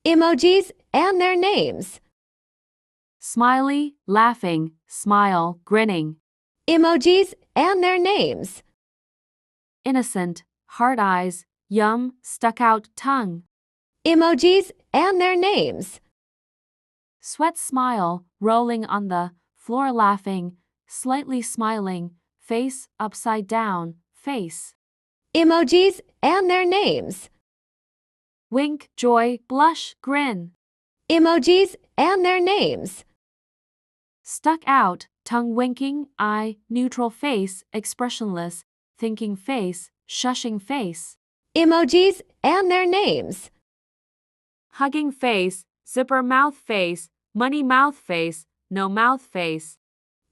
Emojis and their names. Smiley, laughing, smile, grinning. Emojis and their names. Innocent, hard eyes, yum, stuck out tongue. Emojis and their names. Sweat smile, rolling on the floor laughing, slightly smiling, face upside down, face. Emojis and their names. Wink, joy, blush, grin. Emojis and their names. Stuck out, tongue winking, eye, neutral face, expressionless, thinking face, shushing face. Emojis and their names. Hugging face, zipper mouth face, money mouth face, no mouth face.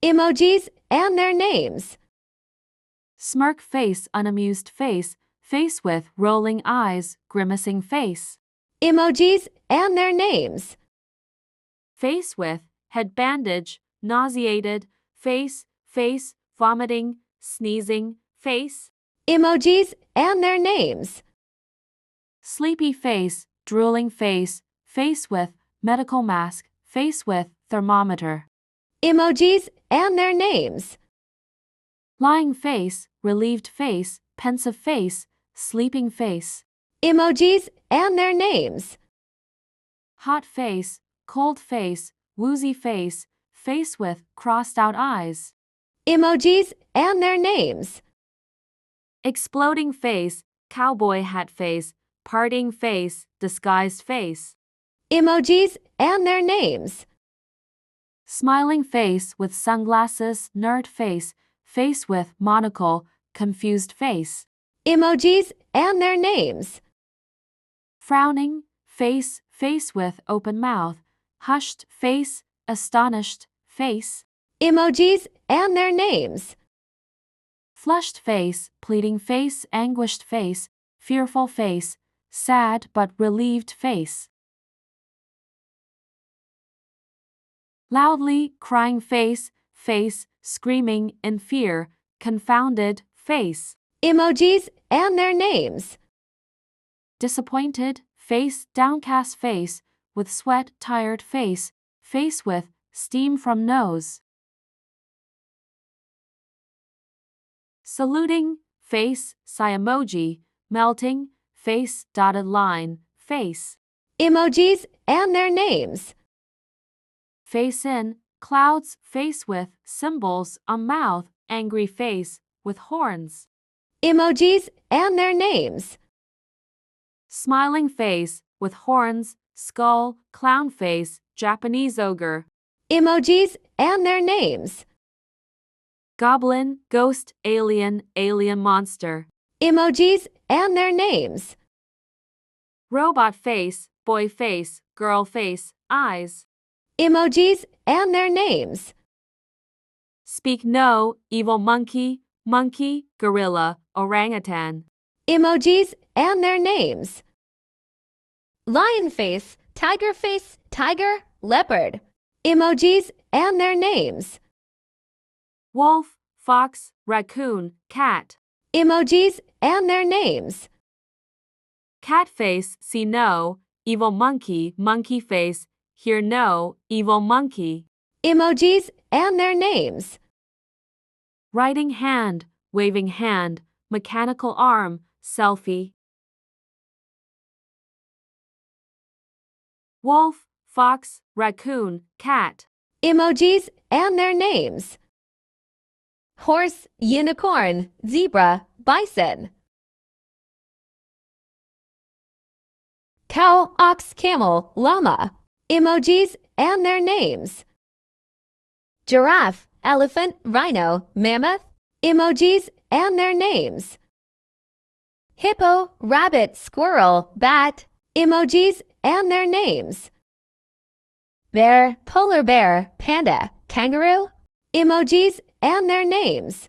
Emojis and their names. Smirk face, unamused face, face with rolling eyes, grimacing face. Emojis and their names. Face with, head bandage, nauseated, face, face, vomiting, sneezing, face. Emojis and their names. Sleepy face, drooling face, face with, medical mask, face with, thermometer. Emojis and their names. Lying face, relieved face, pensive face, sleeping face. Emojis and their names. Hot face, cold face, woozy face, face with crossed out eyes. Emojis and their names. Exploding face, cowboy hat face, parting face, disguised face. Emojis and their names. Smiling face with sunglasses, nerd face, face with monocle, confused face. Emojis and their names. Frowning face, face with open mouth, hushed face, astonished face. Emojis and their names. Flushed face, pleading face, anguished face, fearful face, sad but relieved face. Loudly crying face, face, screaming in fear, confounded face. Emojis and their names. Disappointed face, downcast face, with sweat, tired face, face with steam from nose. Saluting face, sigh emoji, melting face, dotted line, face. Emojis and their names. Face in, clouds, face with symbols on mouth, angry face, with horns. Emojis and their names. Smiling face, with horns, skull, clown face, Japanese ogre. Emojis and their names. Goblin, ghost, alien, alien monster. Emojis and their names. Robot face, boy face, girl face, eyes. Emojis and their names. Speak no, evil monkey, monkey, gorilla, orangutan. Emojis and their names. Lion face, tiger, leopard. Emojis and their names. Wolf, fox, raccoon, cat. Emojis and their names. Cat face, see no, evil monkey, monkey face, hear no, evil monkey. Emojis and their names. Writing hand, waving hand, mechanical arm, selfie. Wolf, fox, raccoon, cat. Emojis and their names. Horse, unicorn, zebra, bison. Cow, ox, camel, llama. Emojis and their names. Giraffe, elephant, rhino, mammoth. Emojis and their names. Hippo, rabbit, squirrel, bat. Emojis and their names. Bear, polar bear, panda, kangaroo. Emojis and their names.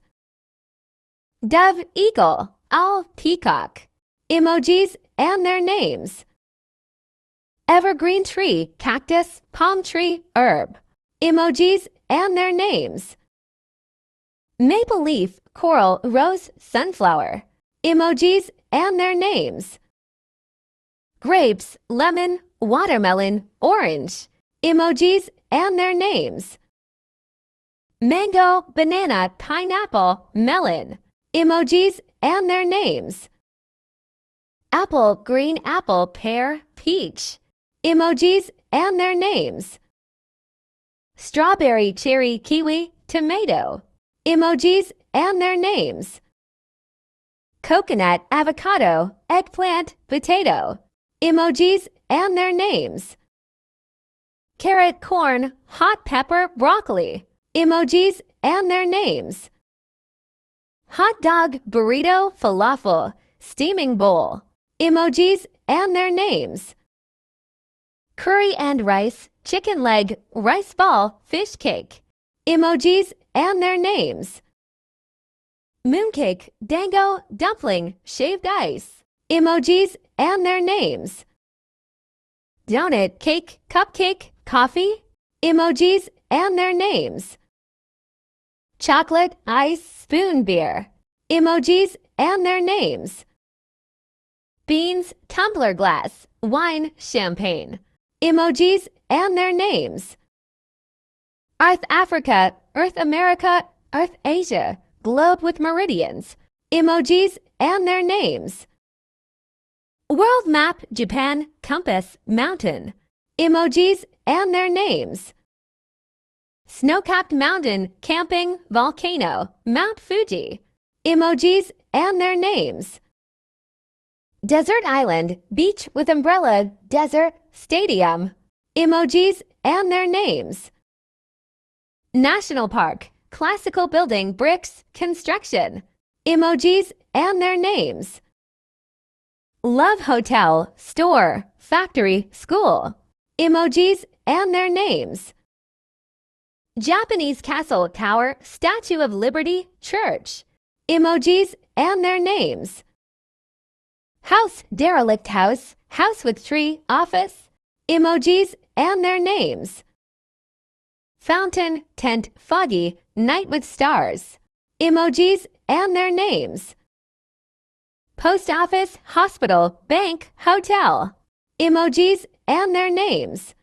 Dove, eagle, owl, peacock. Emojis and their names. Evergreen tree, cactus, palm tree, herb. Emojis and their names. Maple leaf, coral, rose, sunflower. Emojis and their names. Grapes, lemon, watermelon, orange. Emojis and their names. Mango, banana, pineapple, melon. Emojis and their names. Apple, green apple, pear, peach. Emojis and their names. Strawberry, cherry, kiwi, tomato. Emojis and their names. Coconut, avocado, eggplant, potato. Emojis and their names. Carrot, corn, hot pepper, broccoli. Emojis and their names. Hot dog, burrito, falafel, steaming bowl. Emojis and their names. Curry and rice, chicken leg, rice ball, fish cake. Emojis and their names. Mooncake, dango, dumpling, shaved ice. Emojis and their names. Donut, cake, cupcake, coffee. Emojis and their names. Chocolate, ice, spoon beer. Emojis and their names. Beans, tumbler glass, wine, champagne. Emojis and their names. Earth Africa, Earth America, Earth Asia, globe with meridians. Emojis and their names. World map, Japan, compass, mountain. Emojis and their names. Snow-capped mountain, camping, volcano, Mount Fuji. Emojis and their names. Desert island, beach with umbrella, desert, stadium. Emojis and their names. National park, classical building, bricks, construction. Emojis and their names. Love hotel, store, factory, school. Emojis and their names. Japanese castle, tower, Statue of Liberty, church. Emojis and their names. House, derelict house, house with tree, office. Emojis and their names. Fountain, tent, foggy, night with stars. Emojis and their names. Post office, hospital, bank, hotel. Emojis and their names.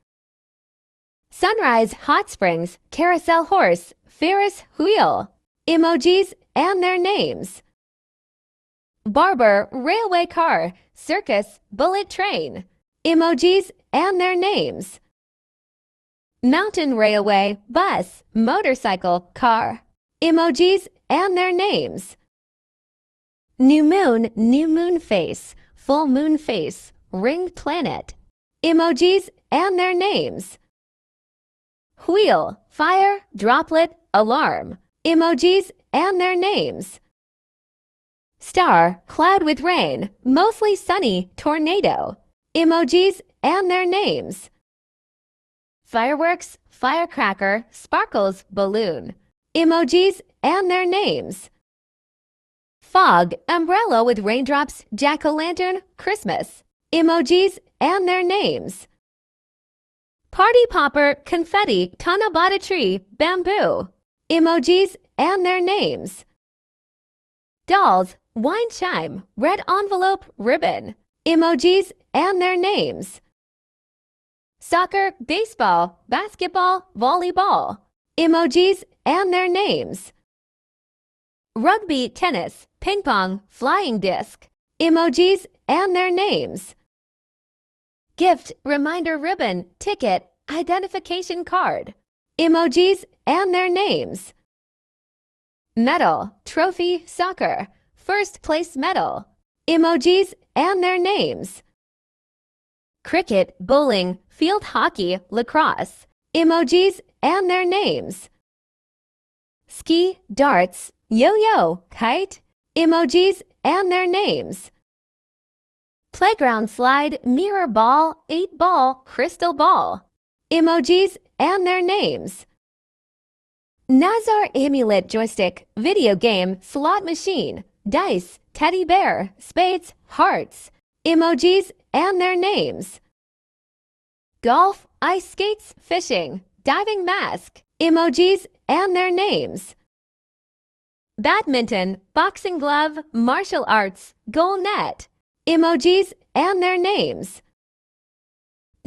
Sunrise, hot springs, carousel horse, Ferris wheel. Emojis and their names. Barber, railway car, circus, bullet train. Emojis and their names. Mountain railway, bus, motorcycle, car. Emojis and their names. New moon face, full moon face, ring planet. Emojis and their names. Wheel, fire, droplet, alarm. Emojis and their names. Star, cloud with rain, mostly sunny, tornado. Emojis and their names. Fireworks, firecracker, sparkles, balloon. Emojis and their names. Fog, umbrella with raindrops, jack-o'-lantern, Christmas. Emojis and their names. Party popper, confetti, tanabata tree, bamboo. Emojis and their names. Dolls, wine chime, red envelope, ribbon. Emojis and their names. Soccer, baseball, basketball, volleyball. Emojis and their names. Rugby, tennis, ping pong, flying disc. Emojis and their names. Gift, reminder ribbon, ticket, identification card. Emojis and their names. Medal, trophy, soccer, first place medal. Emojis and their names. Cricket, bowling, field hockey, lacrosse. Emojis and their names. Ski, darts, yo-yo, kite. Emojis and their names. Playground slide, mirror ball, 8-ball, crystal ball. Emojis and their names. Nazar amulet joystick, video game, slot machine, dice, teddy bear, spades, hearts. Emojis and their names. Golf, ice skates, fishing, diving mask. Emojis and their names. Badminton, boxing glove, martial arts, goal net. Emojis and their names.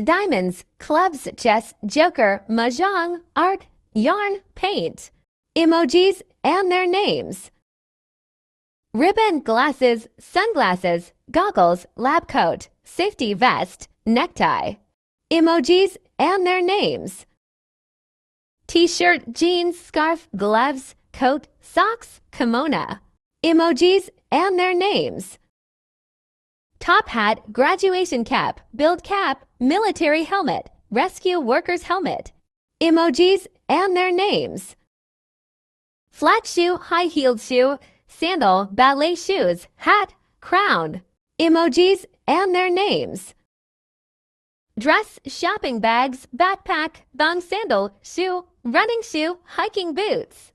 diamonds, clubs, chess, joker, mahjong, art, yarn, paint, emojis and their names. Ribbon, glasses, sunglasses, goggles, lab coat, safety vest, necktie, emojis and their names. T-shirt, jeans, scarf, gloves, coat, socks, kimono, emojis and their names. Top hat, graduation cap, build cap, military helmet, rescue workers helmet, emojis and their names. Flat shoe, high-heeled shoe, sandal, ballet shoes, hat, crown, emojis and their names. Dress, shopping bags, backpack, thong sandal, shoe, running shoe, hiking boots,